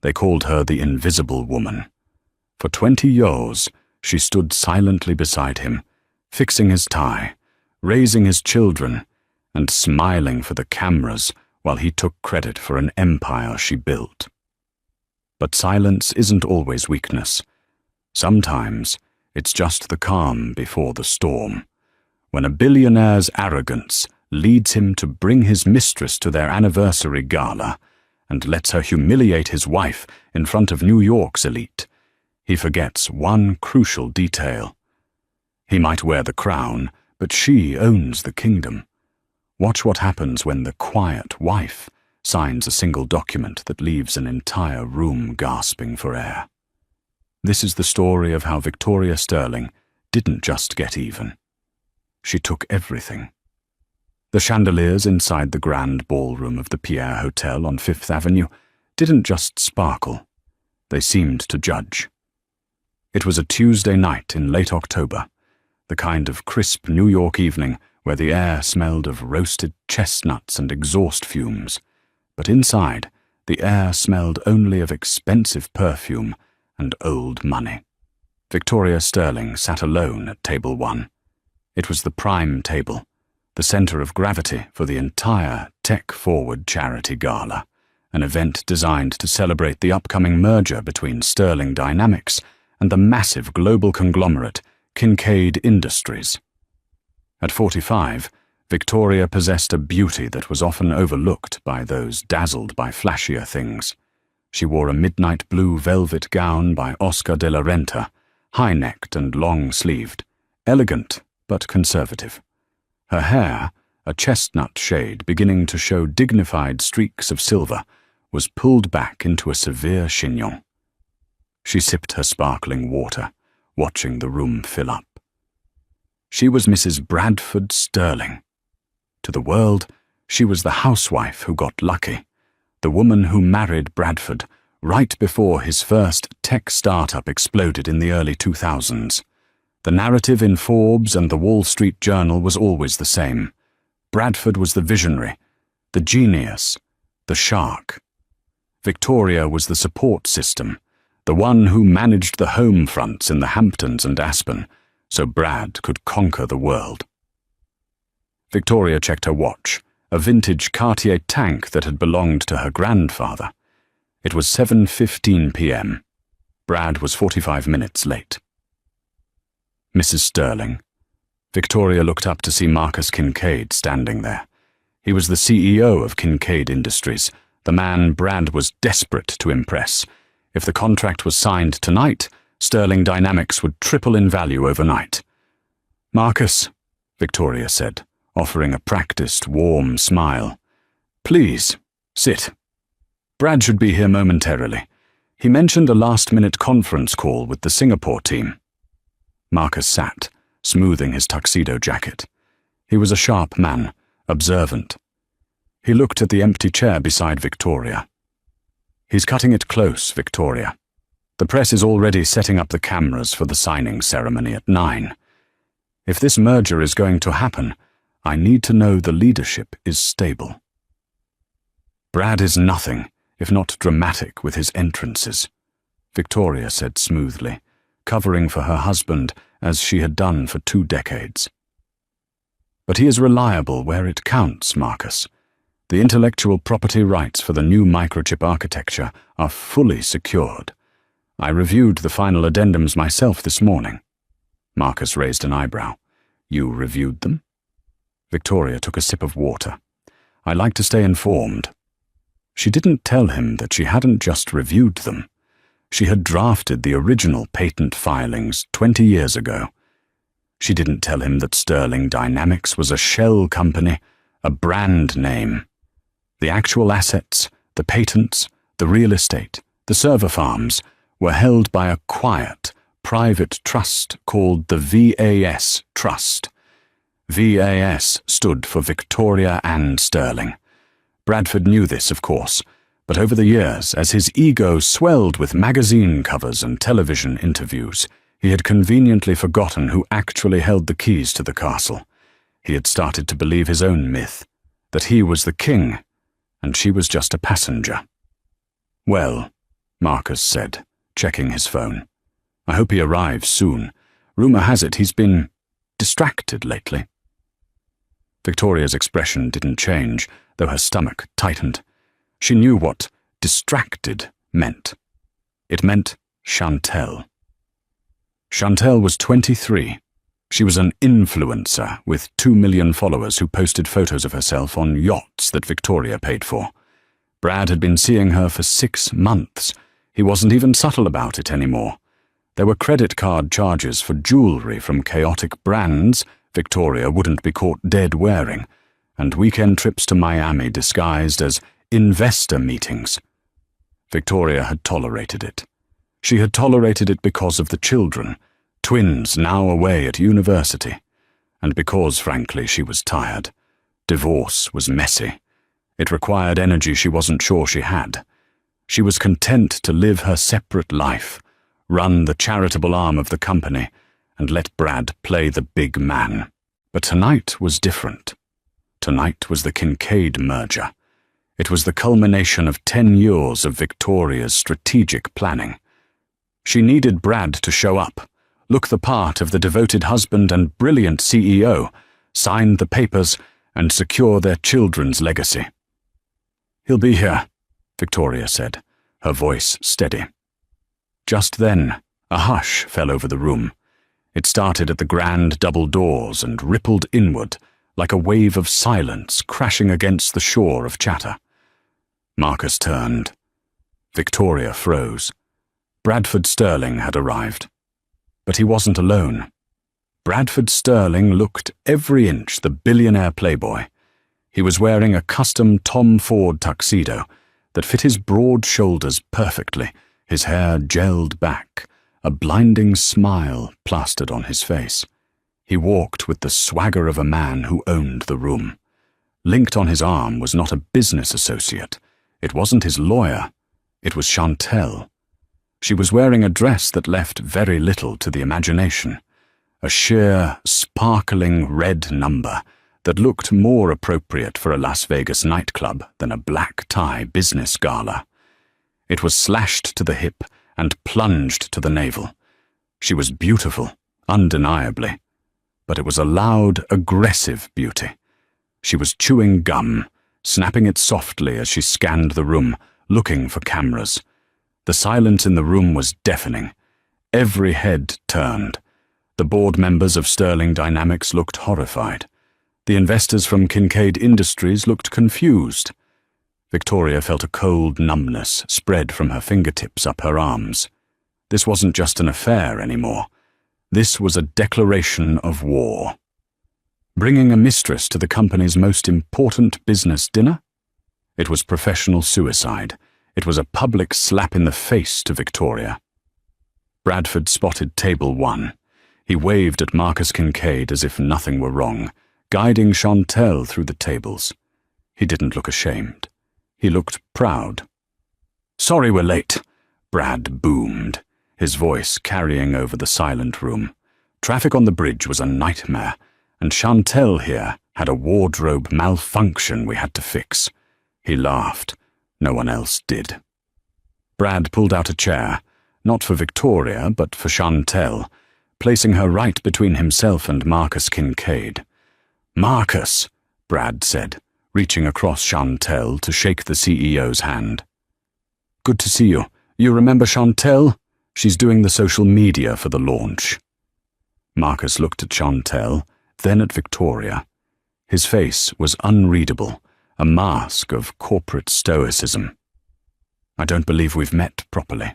They called her the Invisible Woman. For 20 years, she stood silently beside him, fixing his tie, raising his children, and smiling for the cameras while he took credit for an empire she built. But silence isn't always weakness. Sometimes it's just the calm before the storm, when a billionaire's arrogance leads him to bring his mistress to their anniversary gala and lets her humiliate his wife in front of New York's elite. He forgets one crucial detail. He might wear the crown, but she owns the kingdom. Watch what happens when the quiet wife signs a single document that leaves an entire room gasping for air. This is the story of how Victoria Sterling didn't just get even. She took everything. The chandeliers inside the grand ballroom of the Pierre Hotel on Fifth Avenue didn't just sparkle. They seemed to judge. It was a Tuesday night in late October, the kind of crisp New York evening where the air smelled of roasted chestnuts and exhaust fumes, but inside, the air smelled only of expensive perfume and old money. Victoria Sterling sat alone at table 1. It was the prime table, the center of gravity for the entire tech-forward charity gala, an event designed to celebrate the upcoming merger between Sterling Dynamics and the massive global conglomerate Kincaid Industries. At 45, Victoria possessed a beauty that was often overlooked by those dazzled by flashier things. She wore a midnight blue velvet gown by Oscar de la Renta, high-necked and long-sleeved, elegant but conservative. Her hair, a chestnut shade beginning to show dignified streaks of silver, was pulled back into a severe chignon. She sipped her sparkling water, watching the room fill up. She was Mrs. Bradford Sterling. To the world, she was the housewife who got lucky, the woman who married Bradford right before his first tech startup exploded in the early 2000s. The narrative in Forbes and the Wall Street Journal was always the same. Bradford was the visionary, the genius, the shark. Victoria was the support system, the one who managed the home fronts in the Hamptons and Aspen, so Brad could conquer the world. Victoria checked her watch, a vintage Cartier tank that had belonged to her grandfather. It was 7:15 p.m. Brad was 45 minutes late. Mrs. Sterling. Victoria looked up to see Marcus Kincaid standing there. He was the CEO of Kincaid Industries, the man Brad was desperate to impress. If the contract was signed tonight, Sterling Dynamics would triple in value overnight. "Marcus," Victoria said, offering a practiced, warm smile. "Please, sit. Brad should be here momentarily. He mentioned a last-minute conference call with the Singapore team." Marcus sat, smoothing his tuxedo jacket. He was a sharp man, observant. He looked at the empty chair beside Victoria. "He's cutting it close, Victoria. The press is already setting up the cameras for the signing ceremony at 9. If this merger is going to happen, I need to know the leadership is stable." "Brad is nothing if not dramatic with his entrances," Victoria said smoothly, covering for her husband as she had done for 2 decades. "But he is reliable where it counts, Marcus. The intellectual property rights for the new microchip architecture are fully secured. I reviewed the final addendums myself this morning." Marcus raised an eyebrow. "You reviewed them?" Victoria took a sip of water. "I like to stay informed." She didn't tell him that she hadn't just reviewed them. She had drafted the original patent filings 20 years ago. She didn't tell him that Sterling Dynamics was a shell company, a brand name. The actual assets, the patents, the real estate, the server farms, were held by a quiet, private trust called the VAS Trust. VAS stood for Victoria and Sterling. Bradford knew this, of course, but over the years, as his ego swelled with magazine covers and television interviews, he had conveniently forgotten who actually held the keys to the castle. He had started to believe his own myth, that he was the king, and she was just a passenger. "Well," Marcus said, checking his phone. I hope he arrives soon. Rumour has it he's been distracted lately. Victoria's expression didn't change, though her stomach tightened. She knew what distracted meant. It meant Chantel. Chantel was 23. She was an influencer with 2 million followers who posted photos of herself on yachts that Victoria paid for. Brad had been seeing her for 6 months. He wasn't even subtle about it anymore. There were credit card charges for jewellery from chaotic brands Victoria wouldn't be caught dead wearing, and weekend trips to Miami disguised as investor meetings. Victoria had tolerated it. She had tolerated it because of the children, twins now away at university, and because, frankly, she was tired. Divorce was messy. It required energy she wasn't sure she had. She was content to live her separate life, run the charitable arm of the company, and let Brad play the big man. But tonight was different. Tonight was the Kincaid merger. It was the culmination of 10 years of Victoria's strategic planning. She needed Brad to show up, look the part of the devoted husband and brilliant CEO, sign the papers, and secure their children's legacy. He'll be here, Victoria said, her voice steady. Just then, a hush fell over the room. It started at the grand double doors and rippled inward, like a wave of silence crashing against the shore of chatter. Marcus turned. Victoria froze. Bradford Sterling had arrived. But he wasn't alone. Bradford Sterling looked every inch the billionaire playboy. He was wearing a custom Tom Ford tuxedo that fit his broad shoulders perfectly, his hair gelled back, a blinding smile plastered on his face. He walked with the swagger of a man who owned the room. Linked on his arm was not a business associate. It wasn't his lawyer. It was Chantel. She was wearing a dress that left very little to the imagination. A sheer, sparkling red number that looked more appropriate for a Las Vegas nightclub than a black tie business gala. It was slashed to the hip and plunged to the navel. She was beautiful, undeniably, but it was a loud, aggressive beauty. She was chewing gum, snapping it softly as she scanned the room, looking for cameras. The silence in the room was deafening. Every head turned. The board members of Sterling Dynamics looked horrified. The investors from Kincaid Industries looked confused. Victoria felt a cold numbness spread from her fingertips up her arms. This wasn't just an affair anymore. This was a declaration of war. Bringing a mistress to the company's most important business dinner? It was professional suicide. It was a public slap in the face to Victoria. Bradford spotted table 1. He waved at Marcus Kincaid as if nothing were wrong, guiding Chantel through the tables. He didn't look ashamed. He looked proud. "Sorry we're late," Brad boomed, his voice carrying over the silent room. Traffic on the bridge was a nightmare, and Chantel here had a wardrobe malfunction we had to fix. He laughed. No one else did. Brad pulled out a chair, not for Victoria, but for Chantel, placing her right between himself and Marcus Kincaid. "Marcus," Brad said, reaching across Chantel to shake the CEO's hand. "Good to see you. You remember Chantel? She's doing the social media for the launch." Marcus looked at Chantel, then at Victoria. His face was unreadable, a mask of corporate stoicism. "I don't believe we've met properly."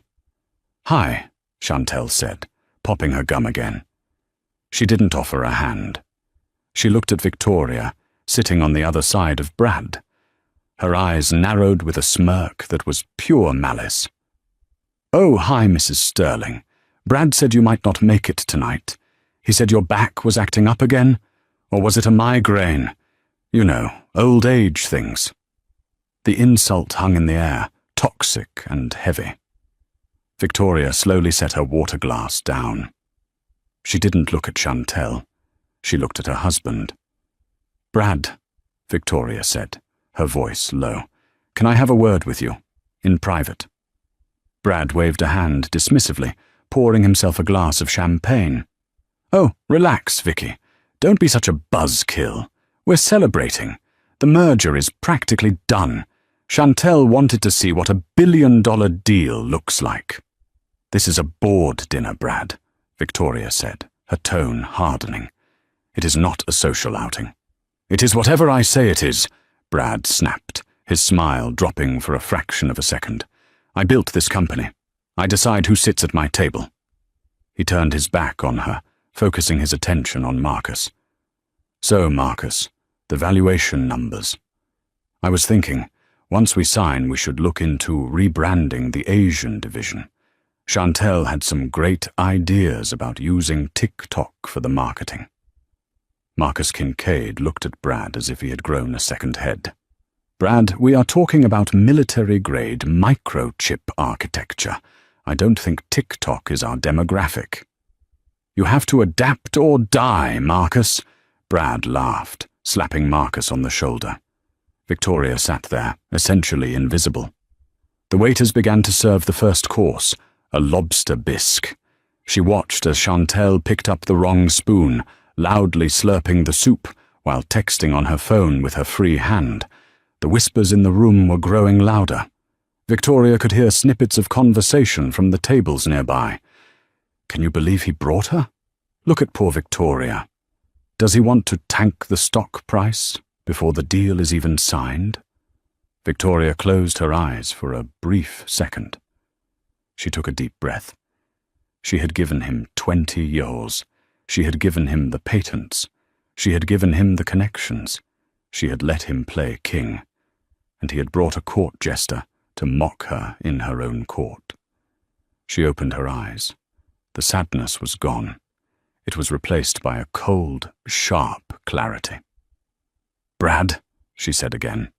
"Hi," Chantel said, popping her gum again. She didn't offer a hand. She looked at Victoria, sitting on the other side of Brad. Her eyes narrowed with a smirk that was pure malice. "Oh, hi, Mrs. Sterling. Brad said you might not make it tonight. He said your back was acting up again, or was it a migraine? You know, old age things." The insult hung in the air, toxic and heavy. Victoria slowly set her water glass down. She didn't look at Chantel. She looked at her husband. "Brad," Victoria said, her voice low, "can I have a word with you, in private?" Brad waved a hand dismissively, pouring himself a glass of champagne. "Oh, relax, Vicky. Don't be such a buzzkill. We're celebrating. The merger is practically done. Chantel wanted to see what a billion-dollar deal looks like." "This is a board dinner, Brad," Victoria said, her tone hardening. "It is not a social outing." "It is whatever I say it is," Brad snapped, his smile dropping for a fraction of a second. "I built this company. I decide who sits at my table." He turned his back on her, focusing his attention on Marcus. "So, Marcus, the valuation numbers. I was thinking, once we sign, we should look into rebranding the Asian division. Chantel had some great ideas about using TikTok for the marketing." Marcus Kincaid looked at Brad as if he had grown a second head. "Brad, we are talking about military-grade microchip architecture. I don't think TikTok is our demographic." "You have to adapt or die, Marcus." Brad laughed, slapping Marcus on the shoulder. Victoria sat there, essentially invisible. The waiters began to serve the first course, a lobster bisque. She watched as Chantel picked up the wrong spoon, loudly slurping the soup while texting on her phone with her free hand. The whispers in the room were growing louder. Victoria could hear snippets of conversation from the tables nearby. "Can you believe he brought her? Look at poor Victoria. Does he want to tank the stock price before the deal is even signed?" Victoria closed her eyes for a brief second. She took a deep breath. She had given him 20 years. She had given him the patents. She had given him the connections. She had let him play king. And he had brought a court jester to mock her in her own court. She opened her eyes. The sadness was gone. It was replaced by a cold, sharp clarity. "Brad," she said again.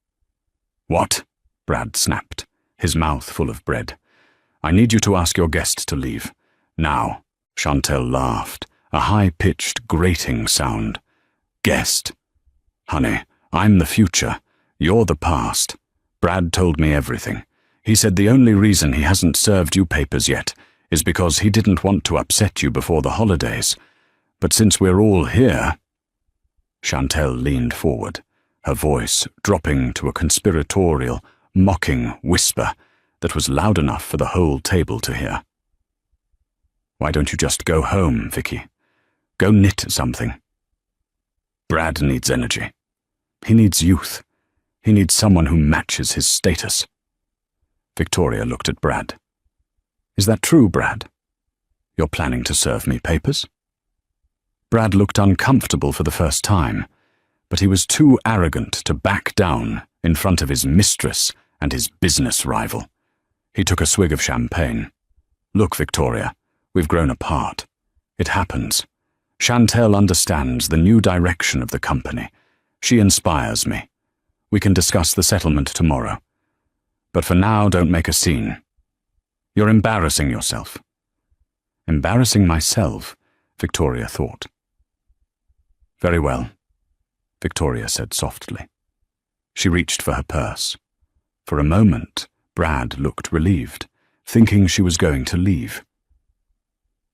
"What?" Brad snapped, his mouth full of bread. "I need you to ask your guest to leave. Now." Chantel laughed, a high-pitched, grating sound. "Guest? Honey, I'm the future. You're the past. Brad told me everything. He said the only reason he hasn't served you papers yet is because he didn't want to upset you before the holidays. But since we're all here—" Chantel leaned forward, her voice dropping to a conspiratorial, mocking whisper that was loud enough for the whole table to hear. "Why don't you just go home, Vicky? Go knit something. Brad needs energy. He needs youth. He needs someone who matches his status." Victoria looked at Brad. "Is that true, Brad? You're planning to serve me papers?" Brad looked uncomfortable for the first time, but he was too arrogant to back down in front of his mistress and his business rival. He took a swig of champagne. "Look, Victoria, we've grown apart. It happens. Chantel understands the new direction of the company. She inspires me. We can discuss the settlement tomorrow. But for now, don't make a scene. You're embarrassing yourself." "Embarrassing myself," Victoria thought. "Very well," Victoria said softly. She reached for her purse. For a moment, Brad looked relieved, thinking she was going to leave.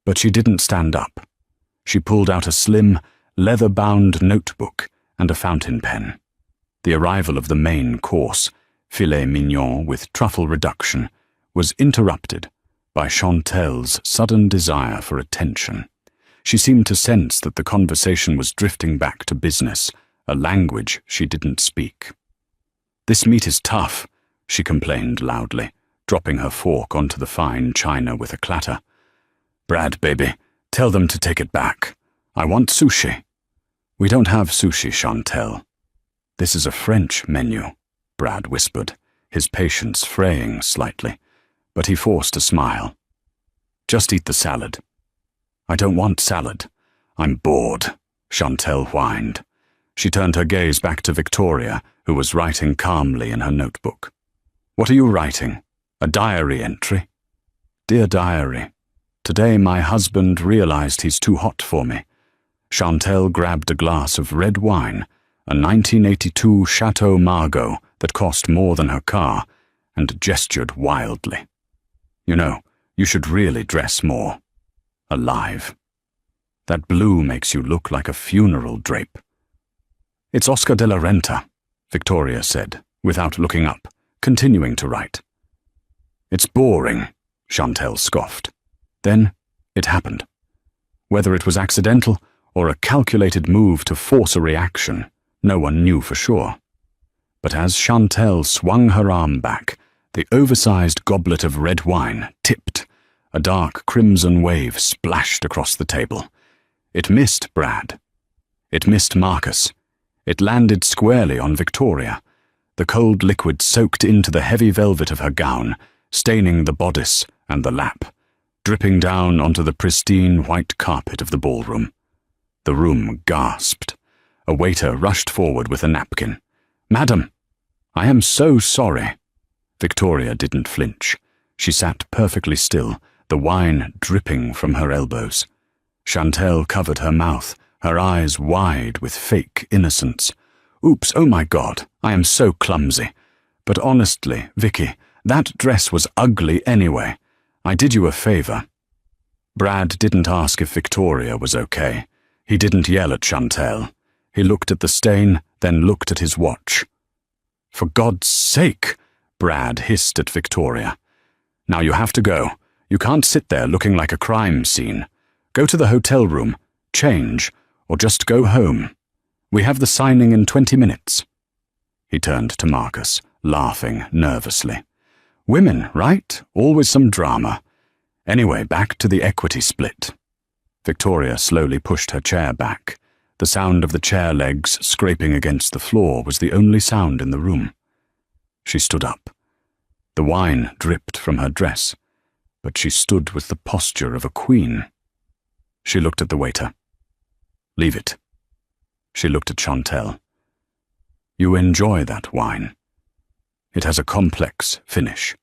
But she didn't stand up. She pulled out a slim, leather-bound notebook and a fountain pen. The arrival of the main course, filet mignon with truffle reduction, was interrupted by Chantel's sudden desire for attention. She seemed to sense that the conversation was drifting back to business, a language she didn't speak. "This meat is tough," she complained loudly, dropping her fork onto the fine china with a clatter. "Brad, baby, tell them to take it back. I want sushi." "We don't have sushi, Chantel." "This is a French menu," Brad whispered, his patience fraying slightly, but he forced a smile. "Just eat the salad." "I don't want salad. I'm bored," Chantel whined. She turned her gaze back to Victoria, who was writing calmly in her notebook. "What are you writing? A diary entry?" "Dear Diary, today my husband realized he's too hot for me." Chantel grabbed a glass of red wine, a 1982 Chateau Margaux that cost more than her car, and gestured wildly. You know, you should really dress more alive. That blue makes you look like a funeral drape." "It's Oscar de la Renta," Victoria said, without looking up, continuing to write. "It's boring," Chantel scoffed. Then it happened. Whether it was accidental or a calculated move to force a reaction, no one knew for sure. But as Chantel swung her arm back, the oversized goblet of red wine tipped. A dark crimson wave splashed across the table. It missed Brad. It missed Marcus. It landed squarely on Victoria. The cold liquid soaked into the heavy velvet of her gown, staining the bodice and the lap, dripping down onto the pristine white carpet of the ballroom. The room gasped. A waiter rushed forward with a napkin. "Madam, I am so sorry." Victoria didn't flinch. She sat perfectly still, the wine dripping from her elbows. Chantel covered her mouth, her eyes wide with fake innocence. "Oops, oh my God, I am so clumsy. But honestly, Vicky, that dress was ugly anyway. I did you a favor." Brad didn't ask if Victoria was okay. He didn't yell at Chantel. He looked at the stain, then looked at his watch. "For God's sake," Brad hissed at Victoria. "Now you have to go. You can't sit there looking like a crime scene. Go to the hotel room, change, or just go home. We have the signing in 20 minutes. He turned to Marcus, laughing nervously. "Women, right? Always some drama. Anyway, back to the equity split." Victoria slowly pushed her chair back. The sound of the chair legs scraping against the floor was the only sound in the room. She stood up. The wine dripped from her dress, but she stood with the posture of a queen. She looked at the waiter. "Leave it." She looked at Chantel. "You enjoy that wine. It has a complex finish,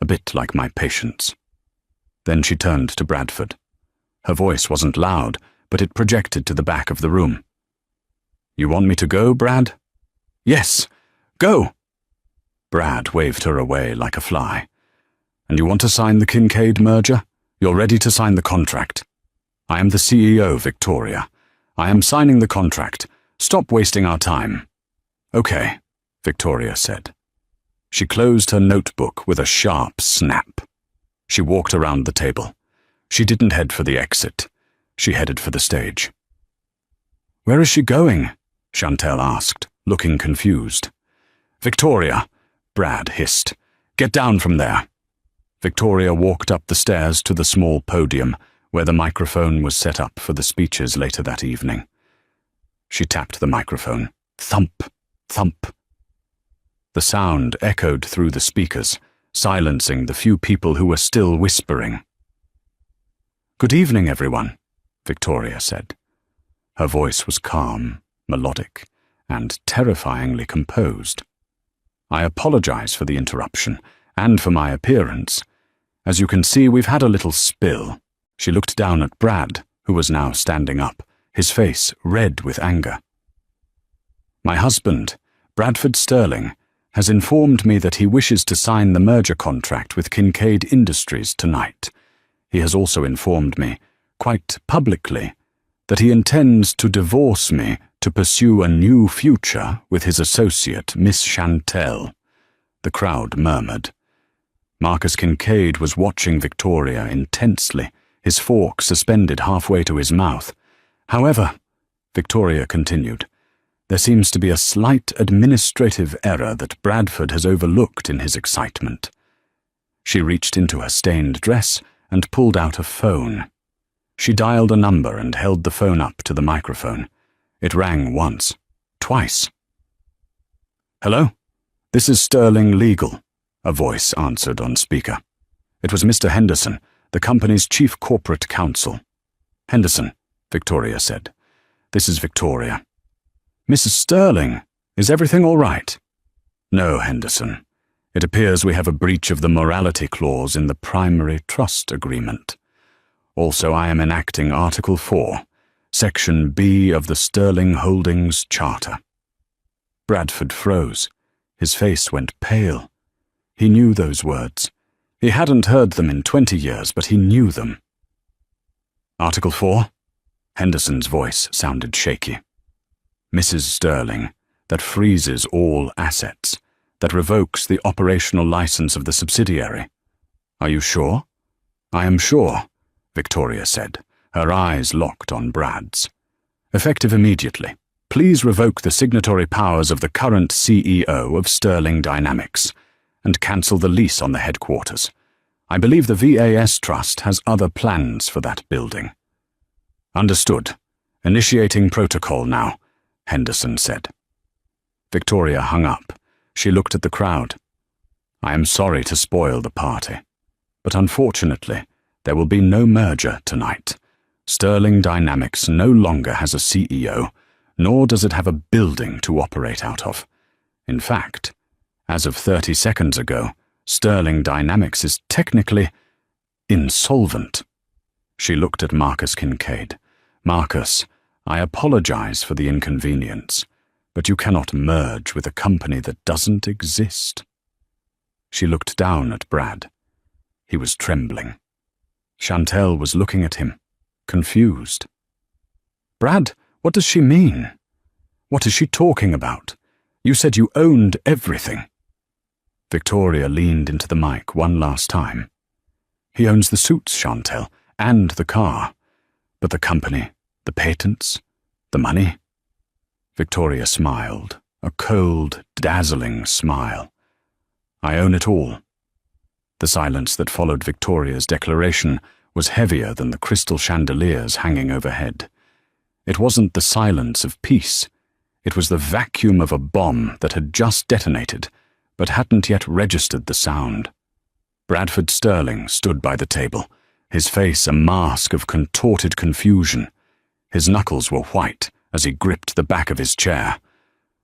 a bit like my patience." Then she turned to Bradford. Her voice wasn't loud, but it projected to the back of the room. "You want me to go, Brad?" "Yes, go!" Brad waved her away like a fly. "And you want to sign the Kincaid merger? You're ready to sign the contract." "I am the CEO, Victoria. I am signing the contract. Stop wasting our time." "Okay," Victoria said. She closed her notebook with a sharp snap. She walked around the table. She didn't head for the exit. She headed for the stage. "Where is she going?" Chantel asked, looking confused. "Victoria," Brad hissed. "Get down from there." Victoria walked up the stairs to the small podium where the microphone was set up for the speeches later that evening. She tapped the microphone. Thump, thump. The sound echoed through the speakers, silencing the few people who were still whispering. "Good evening, everyone," Victoria said. Her voice was calm, melodic, and terrifyingly composed. "I apologize for the interruption, and for my appearance. As you can see, we've had a little spill." She looked down at Brad, who was now standing up, his face red with anger. "My husband, Bradford Sterling, has informed me that he wishes to sign the merger contract with Kincaid Industries tonight. He has also informed me, quite publicly, that he intends to divorce me to pursue a new future with his associate, Miss Chantel." The crowd murmured. Marcus Kincaid was watching Victoria intensely, his fork suspended halfway to his mouth. "However," Victoria continued, "there seems to be a slight administrative error that Bradford has overlooked in his excitement." She reached into her stained dress and pulled out a phone. She dialed a number and held the phone up to the microphone. It rang once, twice. "Hello? This is Sterling Legal," a voice answered on speaker. It was Mr. Henderson, the company's chief corporate counsel. "Henderson," Victoria said. "This is Victoria." "Mrs. Sterling, is everything all right?" "No, Henderson. It appears we have a breach of the morality clause in the primary trust agreement. Also, I am enacting Article 4, Section B of the Sterling Holdings Charter." Bradford froze. His face went pale. He knew those words. He hadn't heard them in 20 years, but he knew them. Article 4? Henderson's voice sounded shaky. Mrs. Sterling, that freezes all assets, that revokes the operational license of the subsidiary. Are you sure? I am sure, Victoria said, her eyes locked on Brad's. Effective immediately. Please revoke the signatory powers of the current CEO of Sterling Dynamics and cancel the lease on the headquarters. I believe the VAS Trust has other plans for that building. Understood. Initiating protocol now, Henderson said. Victoria hung up. She looked at the crowd. I am sorry to spoil the party, but unfortunately, there will be no merger tonight. Sterling Dynamics no longer has a CEO, nor does it have a building to operate out of. In fact, as of 30 seconds ago, Sterling Dynamics is technically insolvent. She looked at Marcus Kincaid. Marcus, I apologize for the inconvenience, but you cannot merge with a company that doesn't exist. She looked down at Brad. He was trembling. Chantel was looking at him, confused. Brad, what does she mean? What is she talking about? You said you owned everything. Victoria leaned into the mic one last time. He owns the suits, Chantel, and the car. But the company, the patents, the money? Victoria smiled, a cold, dazzling smile. I own it all. The silence that followed Victoria's declaration was heavier than the crystal chandeliers hanging overhead. It wasn't the silence of peace. It was the vacuum of a bomb that had just detonated, but hadn't yet registered the sound. Bradford Sterling stood by the table, his face a mask of contorted confusion. His knuckles were white as he gripped the back of his chair.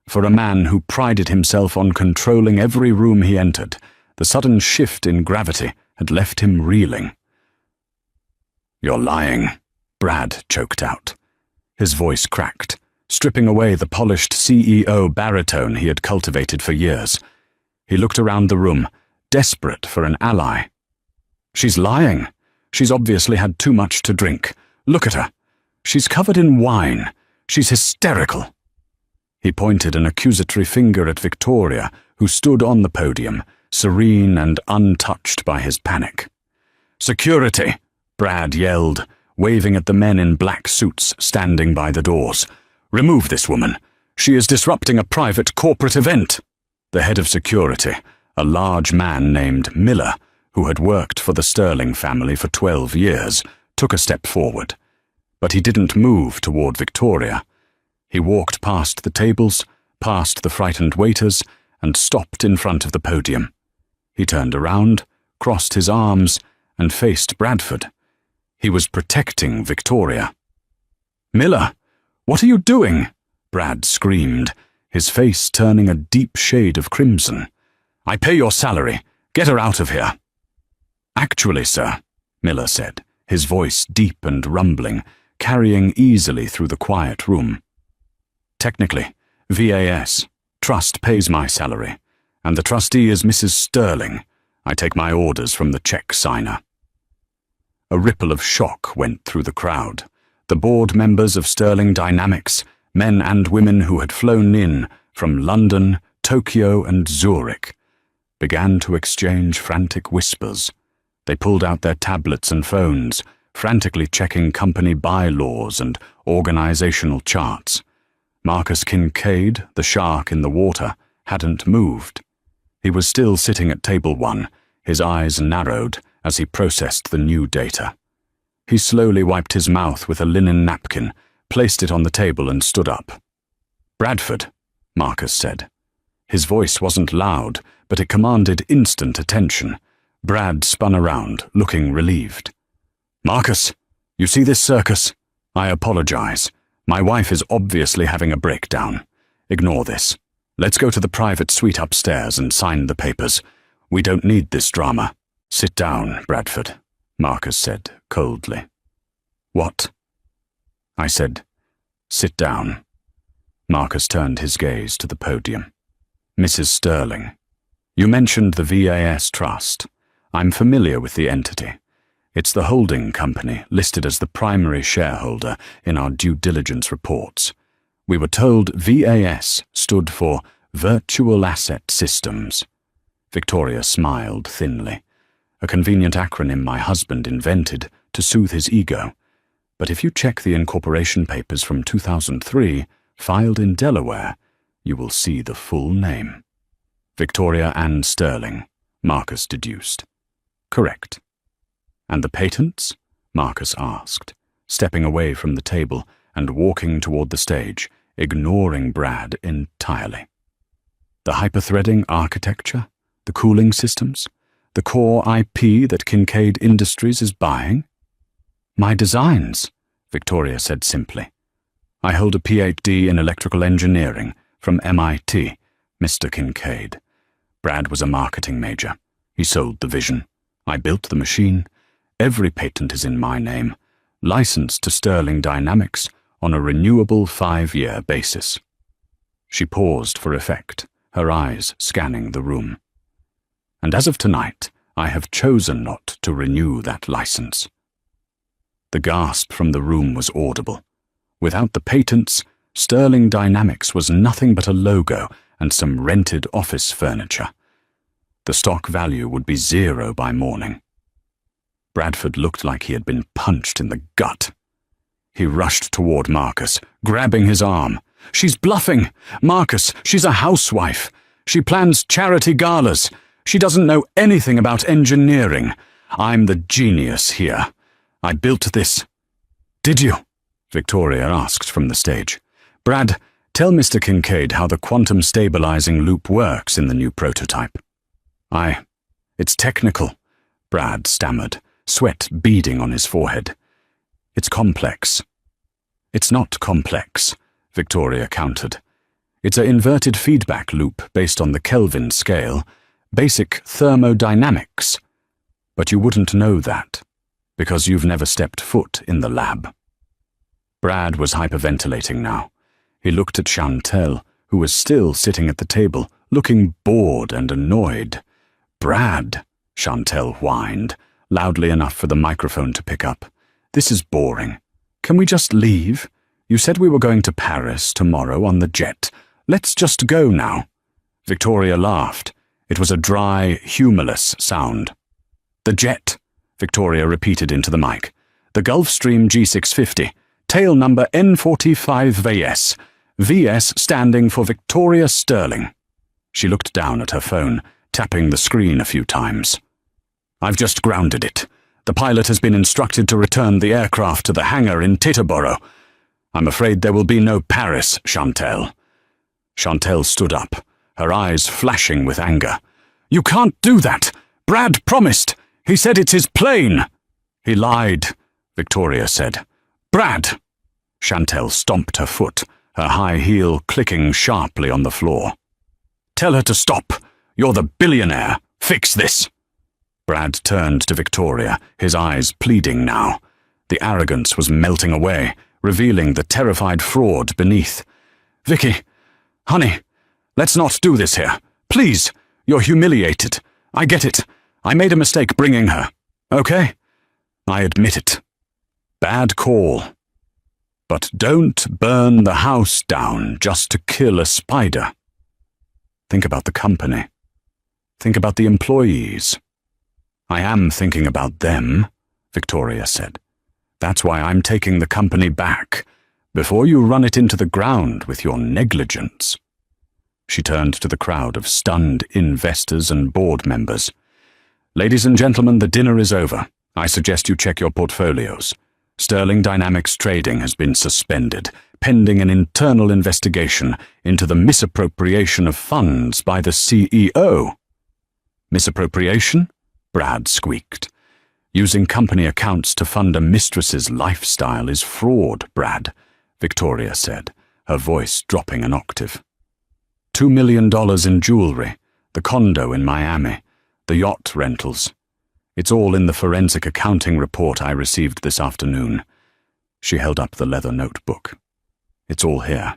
For a man who prided himself on controlling every room he entered, the sudden shift in gravity had left him reeling. You're lying, Brad choked out. His voice cracked, stripping away the polished CEO baritone he had cultivated for years. He looked around the room, desperate for an ally. She's lying. She's obviously had too much to drink. Look at her. She's covered in wine. She's hysterical. He pointed an accusatory finger at Victoria, who stood on the podium, serene and untouched by his panic. Security, Brad yelled, waving at the men in black suits standing by the doors. Remove this woman. She is disrupting a private corporate event. The head of security, a large man named Miller, who had worked for the Sterling family for 12 years, took a step forward. But he didn't move toward Victoria. He walked past the tables, past the frightened waiters, and stopped in front of the podium. He turned around, crossed his arms, and faced Bradford. He was protecting Victoria. Miller, what are you doing? Brad screamed, his face turning a deep shade of crimson. I pay your salary. Get her out of here. Actually, sir, Miller said, his voice deep and rumbling, carrying easily through the quiet room. Technically, VAS, Trust pays my salary, and the trustee is Mrs. Sterling. I take my orders from the check signer. A ripple of shock went through the crowd. The board members of Sterling Dynamics, men and women who had flown in from London, Tokyo, and Zurich, began to exchange frantic whispers. They pulled out their tablets and phones, frantically checking company bylaws and organizational charts. Marcus Kincaid, the shark in the water, hadn't moved. He was still sitting at table 1, his eyes narrowed as he processed the new data. He slowly wiped his mouth with a linen napkin, placed it on the table and stood up. Bradford, Marcus said. His voice wasn't loud, but it commanded instant attention. Brad spun around, looking relieved. Marcus, you see this circus? I apologize. My wife is obviously having a breakdown. Ignore this. Let's go to the private suite upstairs and sign the papers. We don't need this drama. Sit down, Bradford, Marcus said coldly. What? I said, sit down. Marcus turned his gaze to the podium. Mrs. Sterling, you mentioned the VAS Trust. I'm familiar with the entity. It's the holding company listed as the primary shareholder in our due diligence reports. We were told VAS stood for Virtual Asset Systems. Victoria smiled thinly, a convenient acronym my husband invented to soothe his ego. But if you check the incorporation papers from 2003, filed in Delaware, you will see the full name. Victoria Ann Sterling, Marcus deduced. Correct. And the patents? Marcus asked, stepping away from the table and walking toward the stage, ignoring Brad entirely. The hyperthreading architecture? The cooling systems? The core IP that Kincaid Industries is buying? My designs, Victoria said simply. I hold a PhD in electrical engineering from MIT, Mr. Kincaid. Brad was a marketing major. He sold the vision. I built the machine. Every patent is in my name, licensed to Sterling Dynamics on a renewable 5-year basis. She paused for effect, her eyes scanning the room. And as of tonight, I have chosen not to renew that license. The gasp from the room was audible. Without the patents, Sterling Dynamics was nothing but a logo and some rented office furniture. The stock value would be 0 by morning. Bradford looked like he had been punched in the gut. He rushed toward Marcus, grabbing his arm. She's bluffing! Marcus, she's a housewife. She plans charity galas. She doesn't know anything about engineering. I'm the genius here. I built this. Did you? Victoria asked from the stage. Brad, tell Mr. Kincaid how the quantum stabilizing loop works in the new prototype. It's technical, Brad stammered, sweat beading on his forehead. It's complex. It's not complex, Victoria countered. It's an inverted feedback loop based on the Kelvin scale, basic thermodynamics. But you wouldn't know that, because you've never stepped foot in the lab. Brad was hyperventilating now. He looked at Chantel, who was still sitting at the table, looking bored and annoyed. Brad, Chantel whined, loudly enough for the microphone to pick up. This is boring. Can we just leave? You said we were going to Paris tomorrow on the jet. Let's just go now. Victoria laughed. It was a dry, humorless sound. The jet, Victoria repeated into the mic. The Gulfstream G650, tail number N45VS, VS standing for Victoria Sterling. She looked down at her phone, tapping the screen a few times. I've just grounded it. The pilot has been instructed to return the aircraft to the hangar in Teterboro. I'm afraid there will be no Paris, Chantel. Chantel stood up, her eyes flashing with anger. You can't do that! Brad promised! He said it's his plane! He lied, Victoria said. Brad! Chantel stomped her foot, her high heel clicking sharply on the floor. Tell her to stop. You're the billionaire. Fix this. Brad turned to Victoria, his eyes pleading now. The arrogance was melting away, revealing the terrified fraud beneath. Vicky, honey, let's not do this here. Please, you're humiliated. I get it. I made a mistake bringing her. Okay? I admit it. Bad call. But don't burn the house down just to kill a spider. Think about the company. Think about the employees. I am thinking about them, Victoria said. That's why I'm taking the company back, before you run it into the ground with your negligence. She turned to the crowd of stunned investors and board members. Ladies and gentlemen, the dinner is over. I suggest you check your portfolios. Sterling Dynamics trading has been suspended, pending an internal investigation into the misappropriation of funds by the CEO. Misappropriation? Brad squeaked. Using company accounts to fund a mistress's lifestyle is fraud, Brad, Victoria said, her voice dropping an octave. $2 million in jewelry, the condo in Miami, the yacht rentals. It's all in the forensic accounting report I received this afternoon. She held up the leather notebook. It's all here,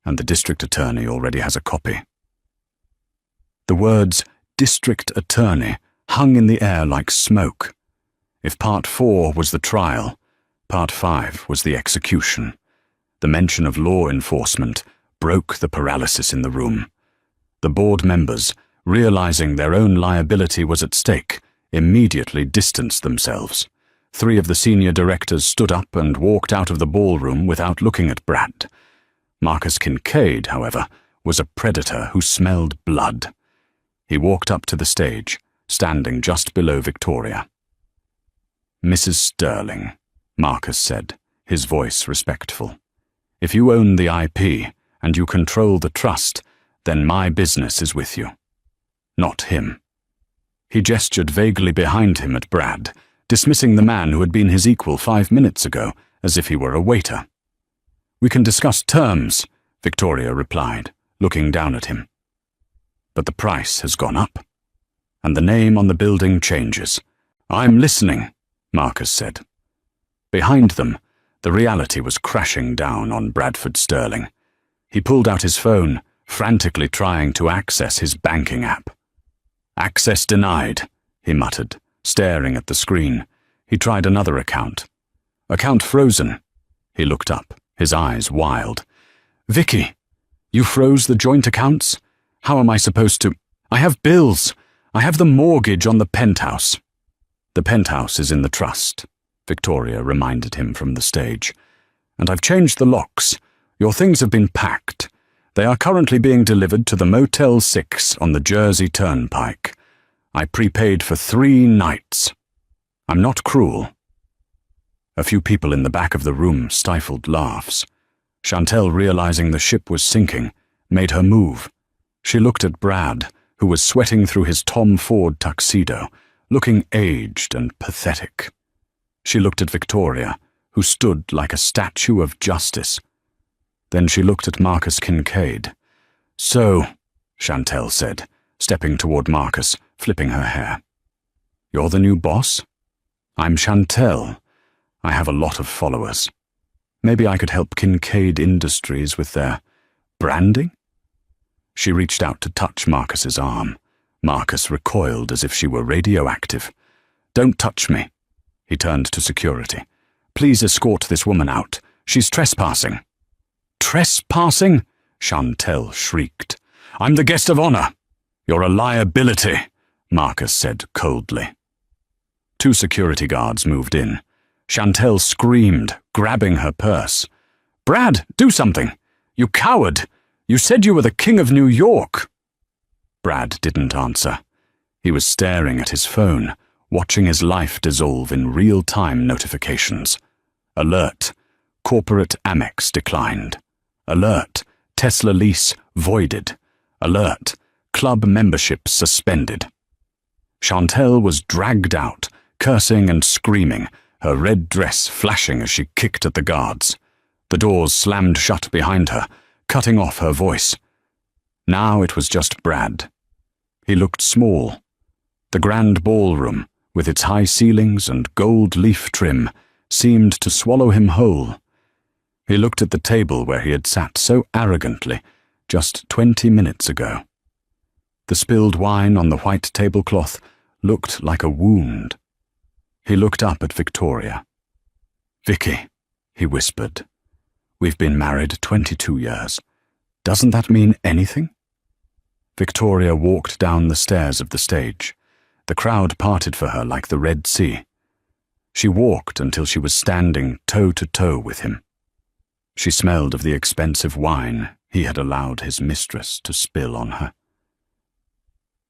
and the district attorney already has a copy. The words district attorney hung in the air like smoke. If Part 4 was the trial, Part 5 was the execution. The mention of law enforcement broke the paralysis in the room. The board members, realizing their own liability was at stake, immediately distanced themselves. 3 of the senior directors stood up and walked out of the ballroom without looking at Brad. Marcus Kincaid, however, was a predator who smelled blood. He walked up to the stage, standing just below Victoria. "Mrs. Sterling," Marcus said, his voice respectful. "If you own the IP and you control the trust, then my business is with you, not him." He gestured vaguely behind him at Brad, dismissing the man who had been his equal 5 minutes ago, as if he were a waiter. "We can discuss terms," Victoria replied, looking down at him. "But the price has gone up, and the name on the building changes." "I'm listening," Marcus said. Behind them, the reality was crashing down on Bradford Sterling. He pulled out his phone, frantically trying to access his banking app. "Access denied," he muttered, staring at the screen. He tried another account. "Account frozen." He looked up, his eyes wild. "Vicky, you froze the joint accounts? How am I supposed to—" "I have bills. I have the mortgage on the penthouse." "The penthouse is in the trust," Victoria reminded him from the stage. "And I've changed the locks. Your things have been packed. They are currently being delivered to the Motel 6 on the Jersey Turnpike. I prepaid for 3 nights. I'm not cruel." A few people in the back of the room stifled laughs. Chantel, realizing the ship was sinking, made her move. She looked at Brad, who was sweating through his Tom Ford tuxedo, looking aged and pathetic. She looked at Victoria, who stood like a statue of justice. Then she looked at Marcus Kincaid. "So," Chantel said, stepping toward Marcus, flipping her hair. "You're the new boss?" "I'm Chantel. I have a lot of followers. Maybe I could help Kincaid Industries with their branding?" She reached out to touch Marcus's arm. Marcus recoiled as if she were radioactive. "Don't touch me." He turned to security. "Please escort this woman out. She's trespassing." "Trespassing?" Chantel shrieked. "I'm the guest of honor." "You're a liability," Marcus said coldly. 2 security guards moved in. Chantel screamed, grabbing her purse. "Brad, do something! You coward! You said you were the King of New York!" Brad didn't answer. He was staring at his phone, watching his life dissolve in real-time notifications. Alert: Corporate Amex declined. Alert: Tesla lease voided. Alert: Club membership suspended. Chantel was dragged out, cursing and screaming, her red dress flashing as she kicked at the guards. The doors slammed shut behind her, cutting off her voice. Now it was just Brad. He looked small. The grand ballroom, with its high ceilings and gold leaf trim, seemed to swallow him whole. He looked at the table where he had sat so arrogantly just 20 minutes ago. The spilled wine on the white tablecloth looked like a wound. He looked up at Victoria. "Vicky," he whispered, "we've been married 22 years. Doesn't that mean anything?" Victoria walked down the stairs of the stage. The crowd parted for her like the Red Sea. She walked until she was standing toe-to-toe with him. She smelled of the expensive wine he had allowed his mistress to spill on her.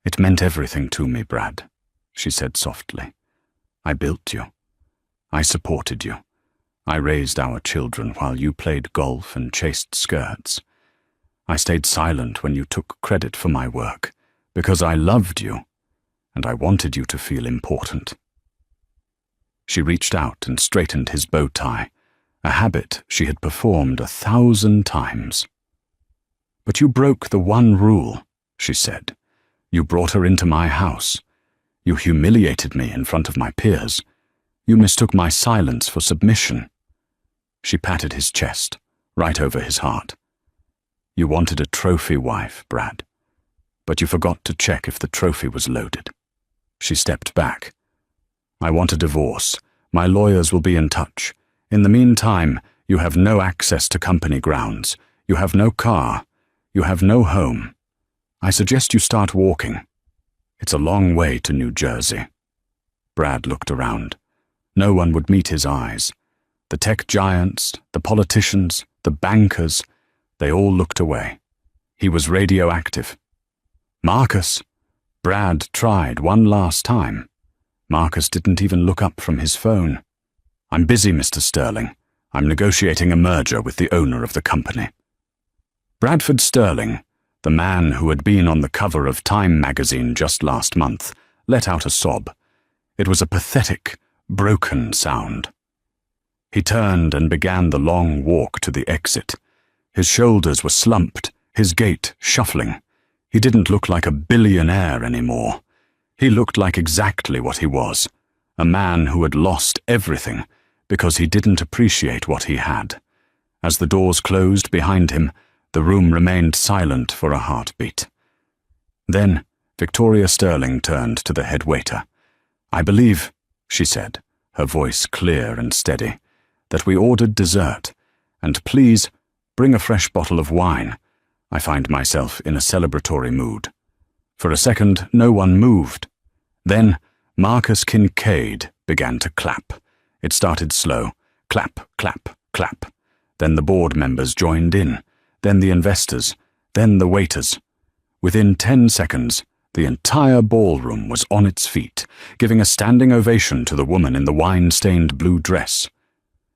"It meant everything to me, Brad," she said softly. "I built you. I supported you. I raised our children while you played golf and chased skirts. I stayed silent when you took credit for my work, because I loved you, and I wanted you to feel important." She reached out and straightened his bow tie, a habit she had performed 1,000 times. "But you broke the one rule," she said. "You brought her into my house. You humiliated me in front of my peers. You mistook my silence for submission." She patted his chest, right over his heart. "You wanted a trophy wife, Brad, but you forgot to check if the trophy was loaded." She stepped back. "I want a divorce. My lawyers will be in touch. In the meantime, you have no access to company grounds. You have no car. You have no home. I suggest you start walking. It's a long way to New Jersey." Brad looked around. No one would meet his eyes. The tech giants, the politicians, the bankers, they all looked away. He was radioactive. "Marcus!" Brad tried one last time. Marcus didn't even look up from his phone. "I'm busy, Mr. Sterling. I'm negotiating a merger with the owner of the company." Bradford Sterling, the man who had been on the cover of Time magazine just last month, let out a sob. It was a pathetic, broken sound. He turned and began the long walk to the exit. His shoulders were slumped, his gait shuffling. He didn't look like a billionaire anymore. He looked like exactly what he was, a man who had lost everything because he didn't appreciate what he had. As the doors closed behind him, the room remained silent for a heartbeat. Then Victoria Sterling turned to the head waiter. "I believe," she said, her voice clear and steady, "that we ordered dessert, and please bring a fresh bottle of wine. I find myself in a celebratory mood." For a second, no one moved. Then Marcus Kincaid began to clap. It started slow. Clap, clap, clap. Then the board members joined in. Then the investors. Then the waiters. Within 10 seconds, the entire ballroom was on its feet, giving a standing ovation to the woman in the wine-stained blue dress.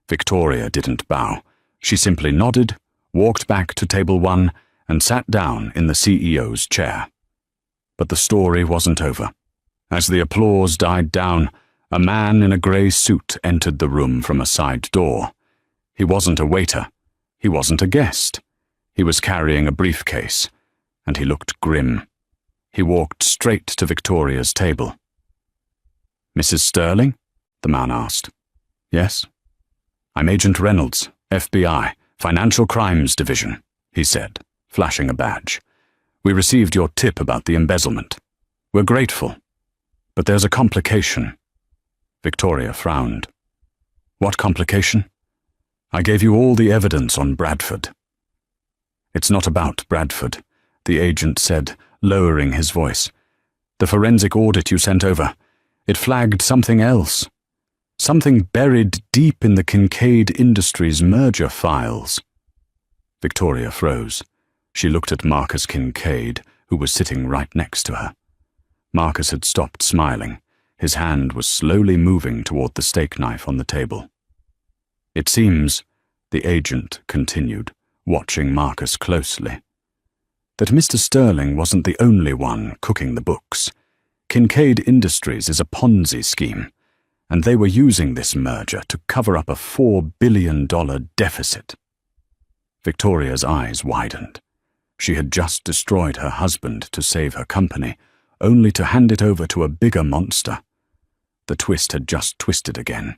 Victoria didn't bow. She simply nodded, walked back to table 1, and sat down in the CEO's chair. But the story wasn't over. As the applause died down, a man in a grey suit entered the room from a side door. He wasn't a waiter. He wasn't a guest. He was carrying a briefcase, and he looked grim. He walked straight to Victoria's table. "Mrs. Sterling?" the man asked. "Yes." "I'm Agent Reynolds, FBI, Financial Crimes Division," he said, flashing a badge. "We received your tip about the embezzlement. We're grateful. But there's a complication." Victoria frowned. "What complication?" "I gave you all the evidence on Bradford." "It's not about Bradford," the agent said, lowering his voice. "The forensic audit you sent over, it flagged something else. Something buried deep in the Kincaid Industries merger files." Victoria froze. She looked at Marcus Kincaid, who was sitting right next to her. Marcus had stopped smiling. His hand was slowly moving toward the steak knife on the table. "It seems," the agent continued, watching Marcus closely, "that Mr. Sterling wasn't the only one cooking the books. Kincaid Industries is a Ponzi scheme, and they were using this merger to cover up a $4 billion deficit." Victoria's eyes widened. She had just destroyed her husband to save her company, only to hand it over to a bigger monster. The twist had just twisted again.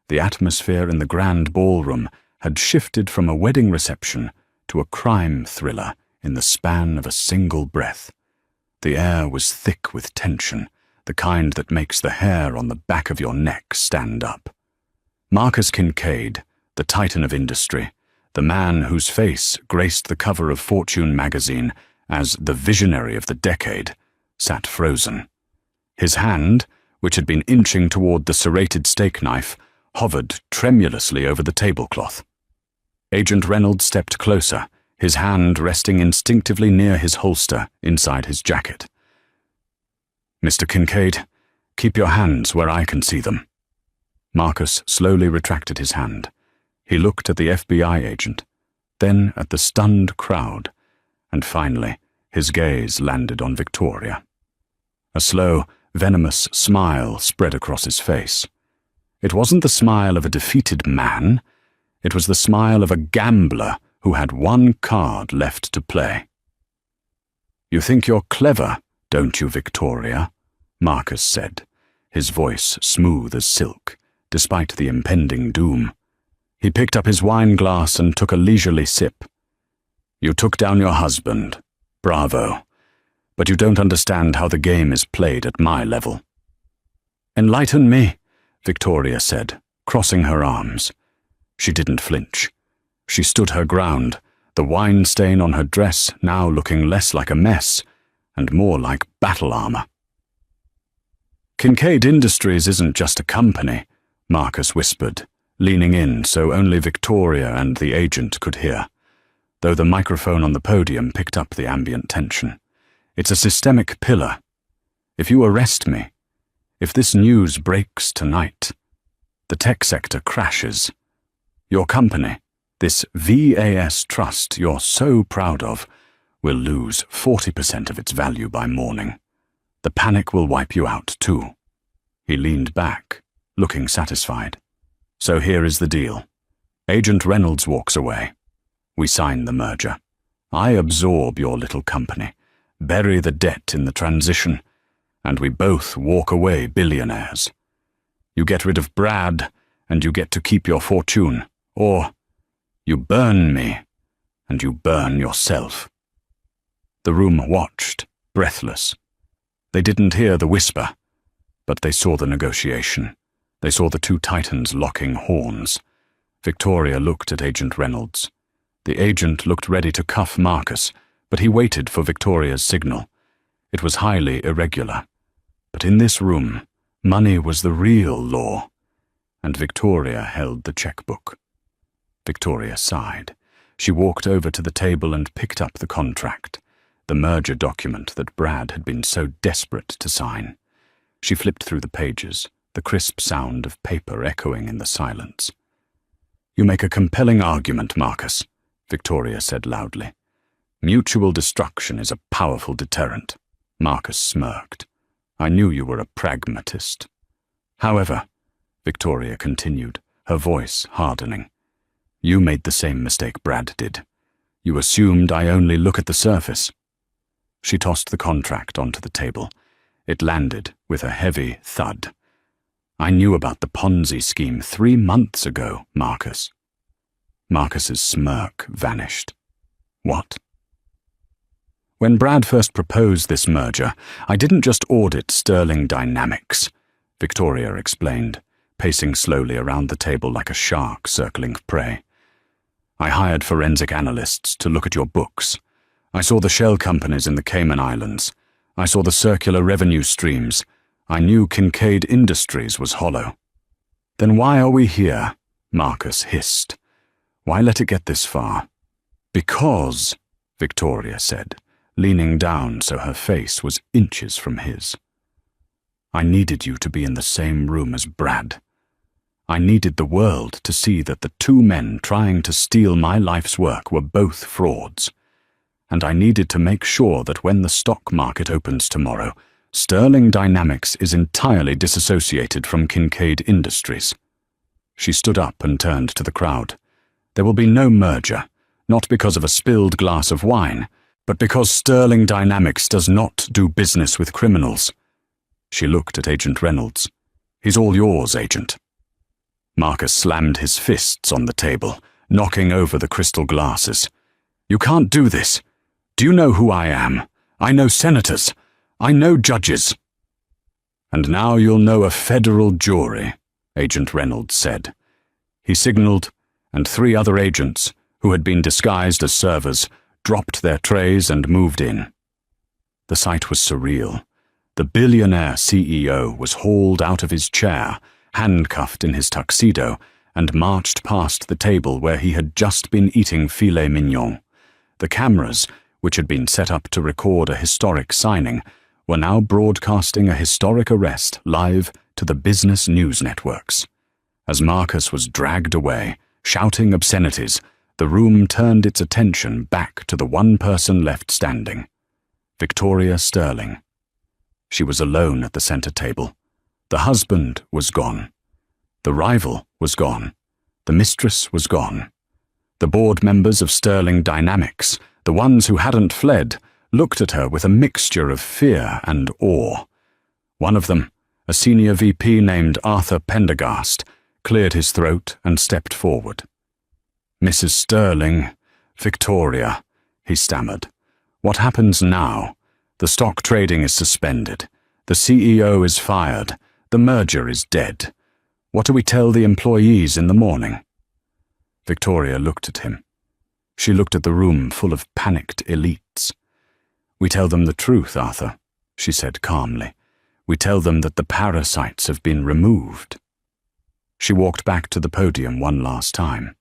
The atmosphere in the grand ballroom had shifted from a wedding reception to a crime thriller in the span of a single breath. The air was thick with tension, the kind that makes the hair on the back of your neck stand up. Marcus Kincaid, the titan of industry, the man whose face graced the cover of Fortune magazine as the visionary of the decade, sat frozen. His hand, which had been inching toward the serrated steak knife, hovered tremulously over the tablecloth. Agent Reynolds stepped closer, his hand resting instinctively near his holster inside his jacket. "Mr. Kincaid, keep your hands where I can see them." Marcus slowly retracted his hand. He looked at the FBI agent, then at the stunned crowd, and finally his gaze landed on Victoria. A slow, venomous smile spread across his face. It wasn't the smile of a defeated man. It was the smile of a gambler who had one card left to play. "You think you're clever, don't you, Victoria?" Marcus said, his voice smooth as silk, despite the impending doom. He picked up his wine glass and took a leisurely sip. "You took down your husband. Bravo. But you don't understand how the game is played at my level." "Enlighten me," Victoria said, crossing her arms. She didn't flinch. She stood her ground, the wine stain on her dress now looking less like a mess and more like battle armor. "Kincaid Industries isn't just a company," Marcus whispered, leaning in so only Victoria and the agent could hear, though the microphone on the podium picked up the ambient tension. "It's a systemic pillar. If you arrest me, if this news breaks tonight, the tech sector crashes. Your company, this VAS trust you're so proud of, will lose 40% of its value by morning. The panic will wipe you out too." He leaned back, looking satisfied. "So here is the deal. Agent Reynolds walks away. We sign the merger. I absorb your little company, bury the debt in the transition, and we both walk away billionaires. You get rid of Brad, and you get to keep your fortune, or you burn me, and you burn yourself." The room watched, breathless. They didn't hear the whisper, but they saw the negotiation. They saw the two titans locking horns. Victoria looked at Agent Reynolds. The agent looked ready to cuff Marcus, but he waited for Victoria's signal. It was highly irregular. But in this room, money was the real law, and Victoria held the checkbook. Victoria sighed. She walked over to the table and picked up the contract, the merger document that Brad had been so desperate to sign. She flipped through the pages, the crisp sound of paper echoing in the silence. "You make a compelling argument, Marcus," Victoria said loudly. "Mutual destruction is a powerful deterrent." Marcus smirked. "I knew you were a pragmatist." "However," Victoria continued, her voice hardening, "you made the same mistake Brad did. You assumed I only look at the surface." She tossed the contract onto the table. It landed with a heavy thud. "I knew about the Ponzi scheme 3 months ago, Marcus." Marcus's smirk vanished. "What?" "When Brad first proposed this merger, I didn't just audit Sterling Dynamics," Victoria explained, pacing slowly around the table like a shark circling prey. "I hired forensic analysts to look at your books. I saw the shell companies in the Cayman Islands. I saw the circular revenue streams. I knew Kincaid Industries was hollow." "Then why are we here?" Marcus hissed. "Why let it get this far?" "Because," Victoria said, leaning down so her face was inches from his, "I needed you to be in the same room as Brad. I needed the world to see that the two men trying to steal my life's work were both frauds. And I needed to make sure that when the stock market opens tomorrow, Sterling Dynamics is entirely disassociated from Kincaid Industries." She stood up and turned to the crowd. "There will be no merger, not because of a spilled glass of wine, but because Sterling Dynamics does not do business with criminals." She looked at Agent Reynolds. "He's all yours, Agent." Marcus slammed his fists on the table, knocking over the crystal glasses. "You can't do this. Do you know who I am? I know senators. I know judges." "And now you'll know a federal jury," Agent Reynolds said. He signaled, and 3 other agents, who had been disguised as servers, dropped their trays and moved in. The sight was surreal. The billionaire CEO was hauled out of his chair, handcuffed in his tuxedo, and marched past the table where he had just been eating filet mignon. The cameras, which had been set up to record a historic signing, were now broadcasting a historic arrest live to the business news networks. As Marcus was dragged away, shouting obscenities, the room turned its attention back to the one person left standing, Victoria Sterling. She was alone at the center table. The husband was gone. The rival was gone. The mistress was gone. The board members of Sterling Dynamics, the ones who hadn't fled, looked at her with a mixture of fear and awe. One of them, a senior VP named Arthur Pendergast, cleared his throat and stepped forward. "Mrs. Sterling, Victoria," he stammered. "What happens now? The stock trading is suspended. The CEO is fired. The merger is dead. What do we tell the employees in the morning?" Victoria looked at him. She looked at the room full of panicked elites. "We tell them the truth, Arthur," she said calmly. "We tell them that the parasites have been removed." She walked back to the podium one last time.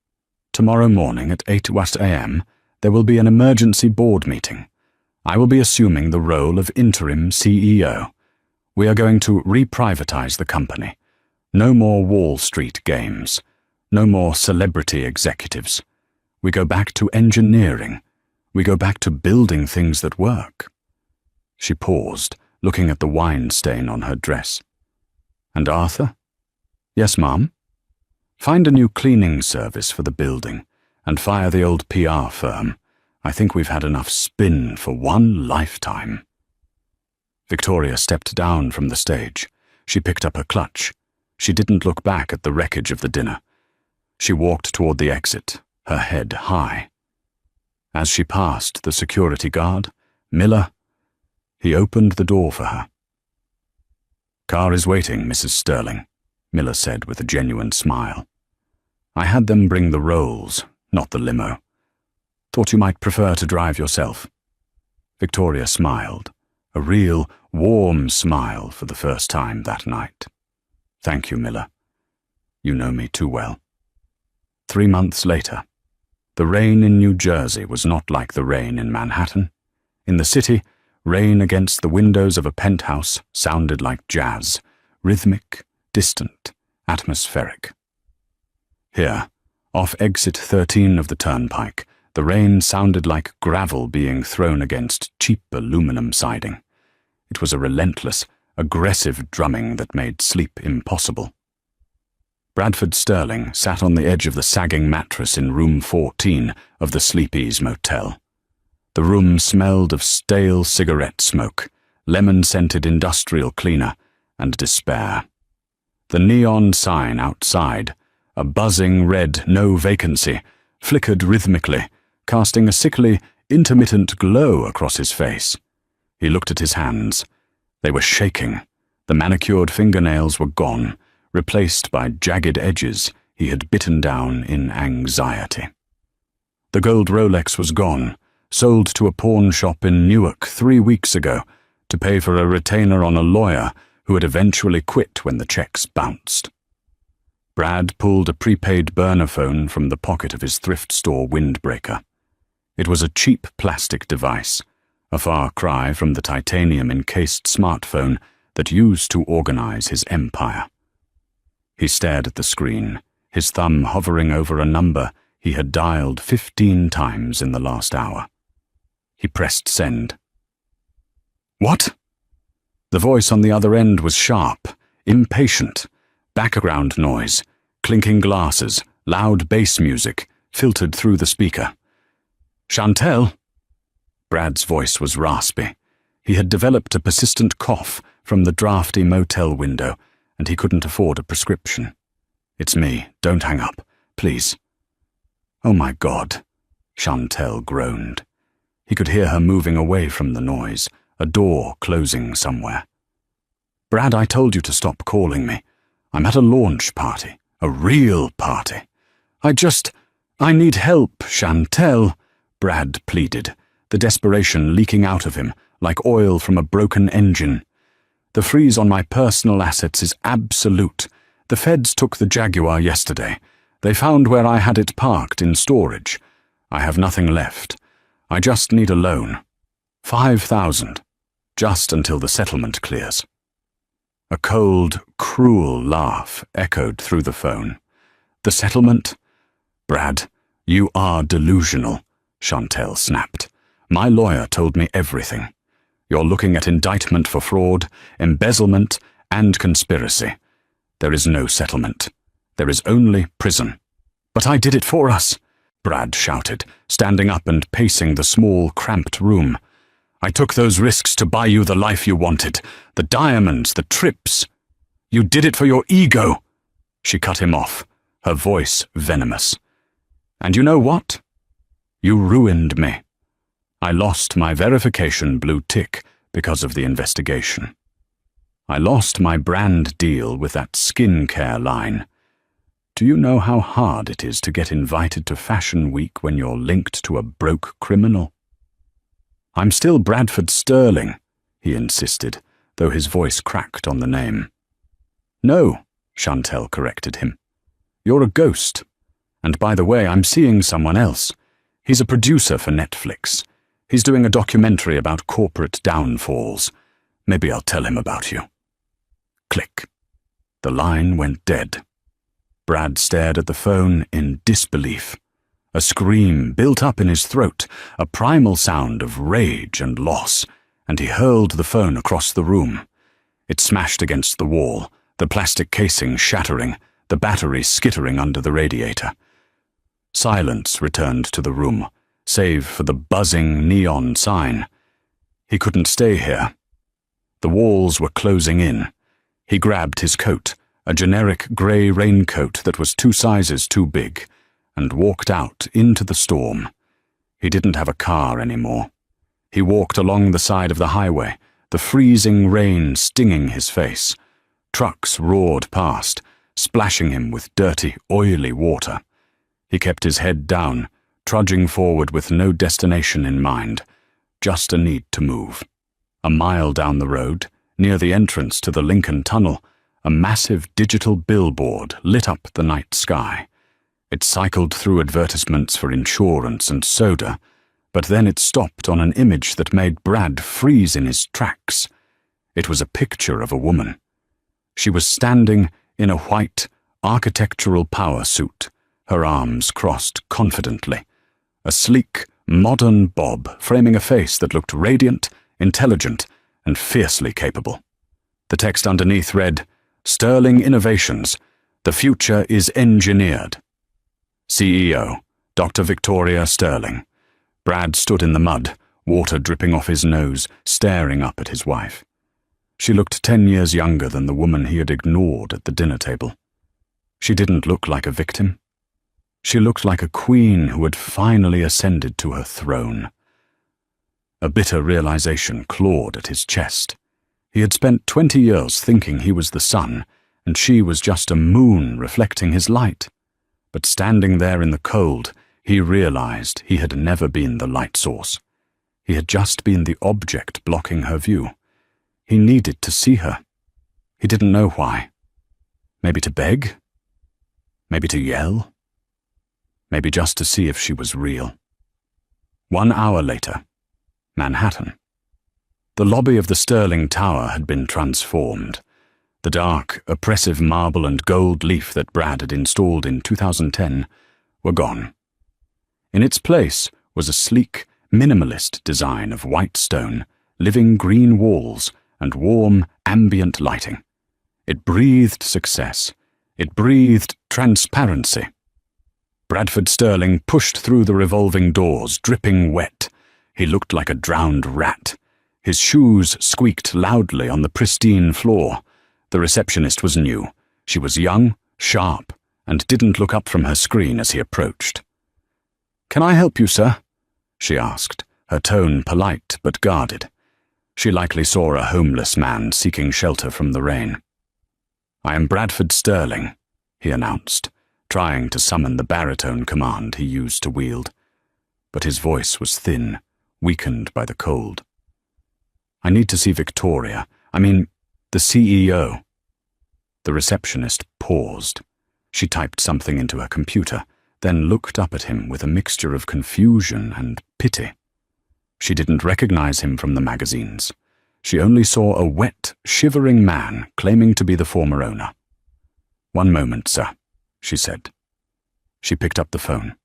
"Tomorrow morning at 8 a.m., there will be an emergency board meeting. I will be assuming the role of interim CEO. We are going to reprivatize the company. No more Wall Street games. No more celebrity executives. We go back to engineering. We go back to building things that work." She paused, looking at the wine stain on her dress. "And Arthur?" "Yes, Mom?" "Find a new cleaning service for the building and fire the old PR firm. I think we've had enough spin for one lifetime." Victoria stepped down from the stage. She picked up her clutch. She didn't look back at the wreckage of the dinner. She walked toward the exit, her head high. As she passed the security guard, Miller, he opened the door for her. "Car is waiting, Mrs. Sterling," Miller said with a genuine smile. "I had them bring the rolls, not the limo. Thought you might prefer to drive yourself." Victoria smiled, a real, warm smile for the first time that night. "Thank you, Miller. You know me too well." 3 months later, the rain in New Jersey was not like the rain in Manhattan. In the city, rain against the windows of a penthouse sounded like jazz, rhythmic, distant, atmospheric. Here, off exit 13 of the turnpike, the rain sounded like gravel being thrown against cheap aluminum siding. It was a relentless, aggressive drumming that made sleep impossible. Bradford Sterling sat on the edge of the sagging mattress in room 14 of the Sleepy's Motel. The room smelled of stale cigarette smoke, lemon-scented industrial cleaner, and despair. The neon sign outside, a buzzing red "No Vacancy," flickered rhythmically, casting a sickly, intermittent glow across his face. He looked at his hands. They were shaking. The manicured fingernails were gone, replaced by jagged edges he had bitten down in anxiety. The gold Rolex was gone, sold to a pawn shop in Newark 3 weeks ago to pay for a retainer on a lawyer who had eventually quit when the checks bounced. Brad pulled a prepaid burner phone from the pocket of his thrift store windbreaker. It was a cheap plastic device, a far cry from the titanium-encased smartphone that used to organize his empire. He stared at the screen, his thumb hovering over a number he had dialed 15 times in the last hour. He pressed send. "What?" The voice on the other end was sharp, impatient. Background noise, clinking glasses, loud bass music filtered through the speaker. "Chantel?" Brad's voice was raspy. He had developed a persistent cough from the drafty motel window, and he couldn't afford a prescription. "It's me. Don't hang up, please." "Oh my God," Chantel groaned. He could hear her moving away from the noise, a door closing somewhere. "Brad, I told you to stop calling me. I'm at a launch party, a real party. I need help, Chantel," Brad pleaded, the desperation leaking out of him like oil from a broken engine. "The freeze on my personal assets is absolute. The feds took the Jaguar yesterday. They found where I had it parked in storage. I have nothing left. I just need a loan. 5,000, just until the settlement clears." A cold, cruel laugh echoed through the phone. "The settlement? Brad, you are delusional," Chantel snapped. "My lawyer told me everything. You're looking at indictment for fraud, embezzlement, and conspiracy. There is no settlement. There is only prison." "But I did it for us," Brad shouted, standing up and pacing the small, cramped room. "I took those risks to buy you the life you wanted, the diamonds, the trips. You did it for your ego." She cut him off, her voice venomous. "And you know what? You ruined me. I lost my verification blue tick because of the investigation." I lost my brand deal with that skincare line. Do you know how hard it is to get invited to Fashion Week when you're linked to a broke criminal? I'm still Bradford Sterling, he insisted, though his voice cracked on the name. No, Chantel corrected him. You're a ghost. And by the way, I'm seeing someone else. He's a producer for Netflix. He's doing a documentary about corporate downfalls. Maybe I'll tell him about you. Click. The line went dead. Brad stared at the phone in disbelief. A scream built up in his throat, a primal sound of rage and loss, and he hurled the phone across the room. It smashed against the wall, the plastic casing shattering, the battery skittering under the radiator. Silence returned to the room, save for the buzzing neon sign. He couldn't stay here. The walls were closing in. He grabbed his coat, a generic grey raincoat that was 2 sizes too big, and walked out into the storm. He didn't have a car anymore. He walked along the side of the highway, the freezing rain stinging his face. Trucks roared past, splashing him with dirty, oily water. He kept his head down, trudging forward with no destination in mind, just a need to move. A mile down the road, near the entrance to the Lincoln Tunnel, a massive digital billboard lit up the night sky. It cycled through advertisements for insurance and soda, but then it stopped on an image that made Brad freeze in his tracks. It was a picture of a woman. She was standing in a white, architectural power suit, her arms crossed confidently. A sleek, modern bob framing a face that looked radiant, intelligent, and fiercely capable. The text underneath read, "Sterling Innovations. The future is engineered." CEO, Dr. Victoria Sterling. Brad stood in the mud, water dripping off his nose, staring up at his wife. She looked 10 years younger than the woman he had ignored at the dinner table. She didn't look like a victim. She looked like a queen who had finally ascended to her throne. A bitter realization clawed at his chest. He had spent 20 years thinking he was the sun, and she was just a moon reflecting his light. But standing there in the cold, he realized he had never been the light source. He had just been the object blocking her view. He needed to see her. He didn't know why. Maybe to beg? Maybe to yell? Maybe just to see if she was real. 1 hour later, Manhattan. The lobby of the Sterling Tower had been transformed. The dark, oppressive marble and gold leaf that Brad had installed in 2010 were gone. In its place was a sleek, minimalist design of white stone, living green walls, and warm, ambient lighting. It breathed success. It breathed transparency. Bradford Sterling pushed through the revolving doors, dripping wet. He looked like a drowned rat. His shoes squeaked loudly on the pristine floor. The receptionist was new. She was young, sharp, and didn't look up from her screen as he approached. "Can I help you, sir?" she asked, her tone polite but guarded. She likely saw a homeless man seeking shelter from the rain. "I am Bradford Sterling," he announced, trying to summon the baritone command he used to wield. But his voice was thin, weakened by the cold. "I need to see Victoria. The CEO. The receptionist paused. She typed something into her computer, then looked up at him with a mixture of confusion and pity. She didn't recognize him from the magazines. She only saw a wet, shivering man claiming to be the former owner. "1 moment, sir," she said. She picked up the phone.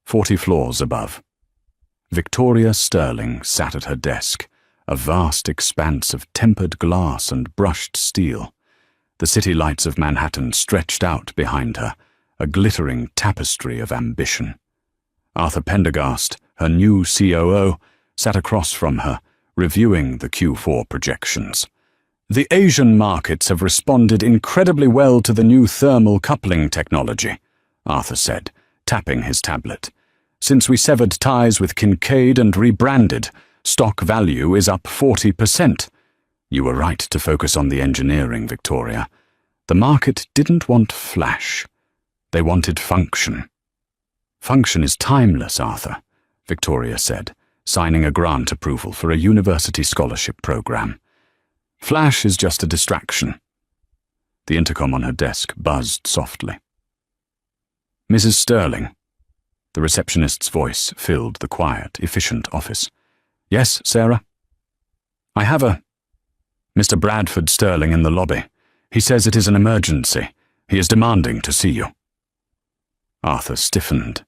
40 floors above. Victoria Sterling sat at her desk, a vast expanse of tempered glass and brushed steel. The city lights of Manhattan stretched out behind her, a glittering tapestry of ambition. Arthur Pendergast, her new COO, sat across from her, reviewing the Q4 projections. "The Asian markets have responded incredibly well to the new thermal coupling technology," Arthur said, tapping his tablet. "Since we severed ties with Kincaid and rebranded, stock value is up 40%. You were right to focus on the engineering, Victoria. The market didn't want flash. They wanted function. Function is timeless, Arthur, Victoria said, signing a grant approval for a university scholarship program. Flash is just a distraction. The intercom on her desk buzzed softly. Mrs. Sterling. The receptionist's voice filled the quiet, efficient office. Yes, Sarah? I have Mr. Bradford Sterling in the lobby. He says it is an emergency. He is demanding to see you. Arthur stiffened.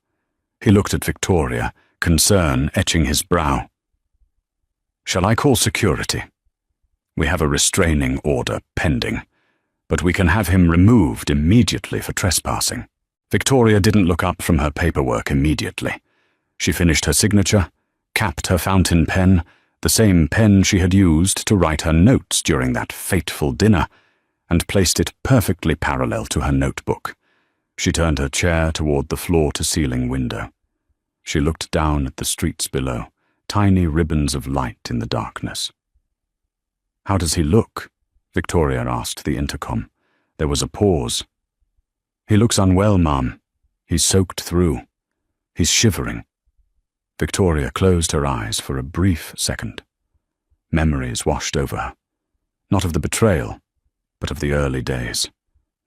He looked at Victoria, concern etching his brow. Shall I call security? We have a restraining order pending, but we can have him removed immediately for trespassing. Victoria didn't look up from her paperwork immediately. She finished her signature, capped her fountain pen, the same pen she had used to write her notes during that fateful dinner, and placed it perfectly parallel to her notebook. She turned her chair toward the floor-to-ceiling window. She looked down at the streets below, tiny ribbons of light in the darkness. How does he look? Victoria asked the intercom. There was a pause. He looks unwell, Ma'am. He's soaked through. He's shivering. Victoria closed her eyes for a brief second. Memories washed over her. Not of the betrayal, but of the early days.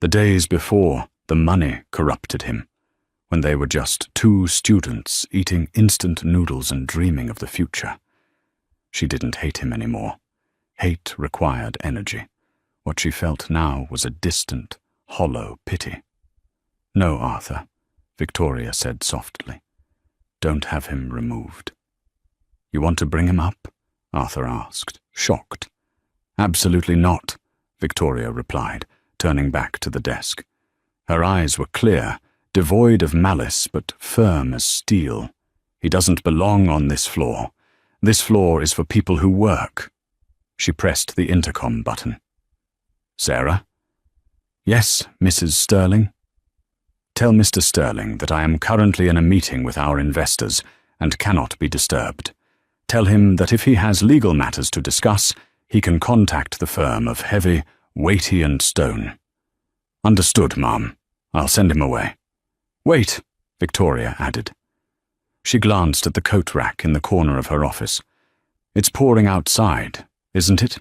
The days before the money corrupted him, when they were just two students eating instant noodles and dreaming of the future. She didn't hate him anymore. Hate required energy. What she felt now was a distant, hollow pity. No, Arthur, Victoria said softly. Don't have him removed. You want to bring him up? Arthur asked, shocked. Absolutely not, Victoria replied, turning back to the desk. Her eyes were clear, devoid of malice, but firm as steel. He doesn't belong on this floor. This floor is for people who work. She pressed the intercom button. Sarah? Yes, Mrs. Sterling? Tell Mr. Sterling that I am currently in a meeting with our investors and cannot be disturbed. Tell him that if he has legal matters to discuss, he can contact the firm of Heavy, Weighty and Stone. Understood, Ma'am. I'll send him away. Wait, Victoria added. She glanced at the coat rack in the corner of her office. It's pouring outside, isn't it?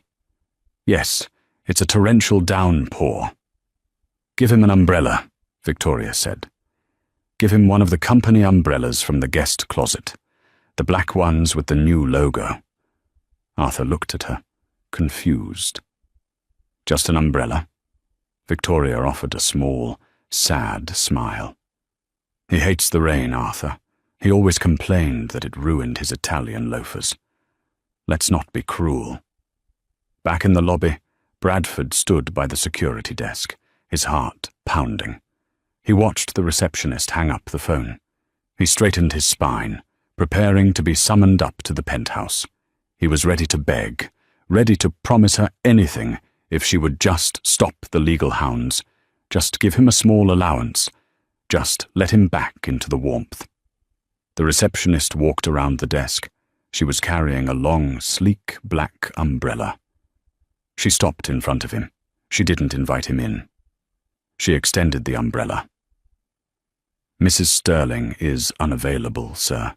Yes, it's a torrential downpour. Give him an umbrella, Victoria said. Give him one of the company umbrellas from the guest closet, the black ones with the new logo. Arthur looked at her, confused. Just an umbrella? Victoria offered a small, sad smile. He hates the rain, Arthur. He always complained that it ruined his Italian loafers. Let's not be cruel. Back in the lobby, Bradford stood by the security desk, his heart pounding. He watched the receptionist hang up the phone. He straightened his spine, preparing to be summoned up to the penthouse. He was ready to beg, ready to promise her anything if she would just stop the legal hounds, just give him a small allowance, just let him back into the warmth. The receptionist walked around the desk. She was carrying a long, sleek black umbrella. She stopped in front of him. She didn't invite him in. She extended the umbrella. Mrs. Sterling is unavailable, sir,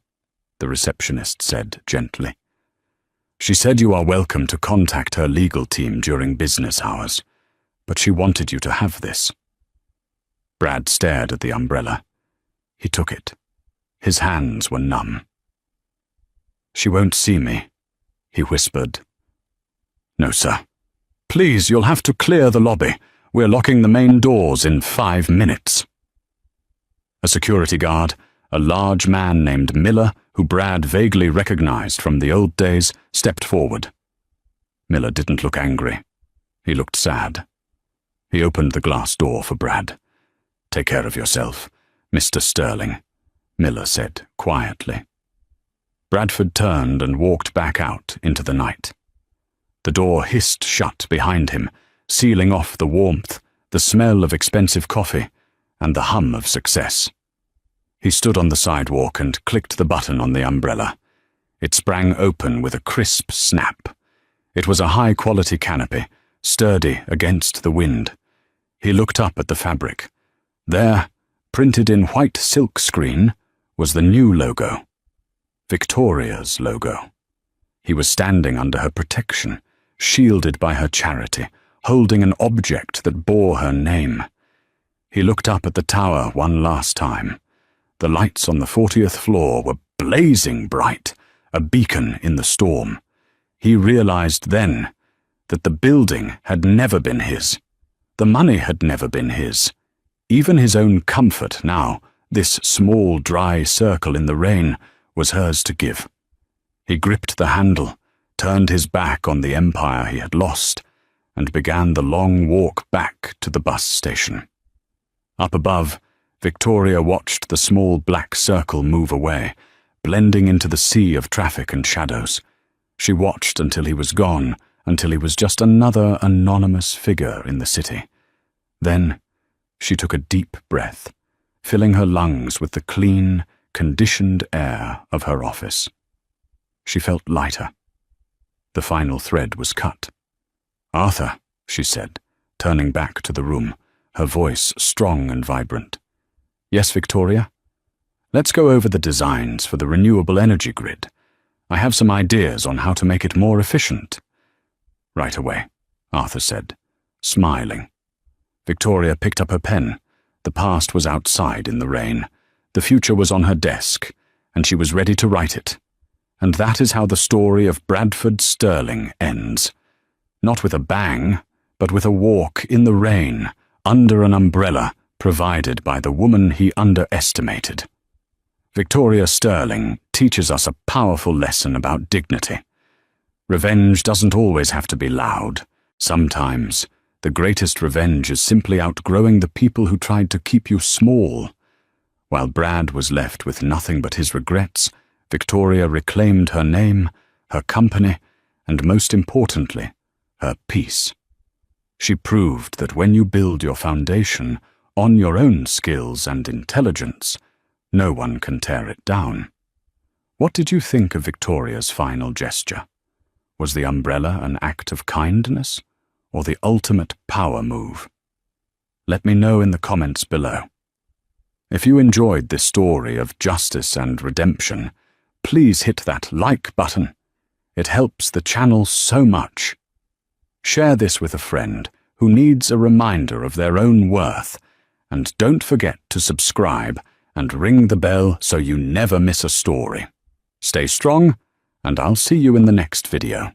the receptionist said gently. She said you are welcome to contact her legal team during business hours, but she wanted you to have this. Brad stared at the umbrella. He took it. His hands were numb. She won't see me, he whispered. No, sir. Please, you'll have to clear the lobby. We're locking the main doors in 5 minutes. A security guard, a large man named Miller, who Brad vaguely recognized from the old days, stepped forward. Miller didn't look angry. He looked sad. He opened the glass door for Brad. Take care of yourself, Mr. Sterling, Miller said quietly. Bradford turned and walked back out into the night. The door hissed shut behind him, sealing off the warmth, the smell of expensive coffee, and the hum of success. He stood on the sidewalk and clicked the button on the umbrella. It sprang open with a crisp snap. It was a high-quality canopy, sturdy against the wind. He looked up at the fabric. There, printed in white silk screen, was the new logo. Victoria's logo. He was standing under her protection, shielded by her charity, holding an object that bore her name. He looked up at the tower one last time. The lights on the 40th floor were blazing bright, a beacon in the storm. He realized then that the building had never been his. The money had never been his. Even his own comfort now, this small dry circle in the rain, was hers to give. He gripped the handle, turned his back on the empire he had lost, and began the long walk back to the bus station. Up above, Victoria watched the small black circle move away, blending into the sea of traffic and shadows. She watched until he was gone, until he was just another anonymous figure in the city. Then she took a deep breath, filling her lungs with the clean, conditioned air of her office. She felt lighter. The final thread was cut. "Arthur," she said, turning back to the room, her voice strong and vibrant. "Yes, Victoria? Let's go over the designs for the renewable energy grid. I have some ideas on how to make it more efficient." "Right away," Arthur said, smiling. Victoria picked up her pen. The past was outside in the rain. The future was on her desk, and she was ready to write it. And that is how the story of Bradford Sterling ends. Not with a bang, but with a walk in the rain, under an umbrella provided by the woman he underestimated. Victoria Sterling teaches us a powerful lesson about dignity. Revenge doesn't always have to be loud. Sometimes, the greatest revenge is simply outgrowing the people who tried to keep you small. While Brad was left with nothing but his regrets, Victoria reclaimed her name, her company, and most importantly, her peace. She proved that when you build your foundation on your own skills and intelligence, no one can tear it down. What did you think of Victoria's final gesture? Was the umbrella an act of kindness, or the ultimate power move? Let me know in the comments below. If you enjoyed this story of justice and redemption, please hit that like button. It helps the channel so much. Share this with a friend who needs a reminder of their own worth, and don't forget to subscribe and ring the bell so you never miss a story. Stay strong, and I'll see you in the next video.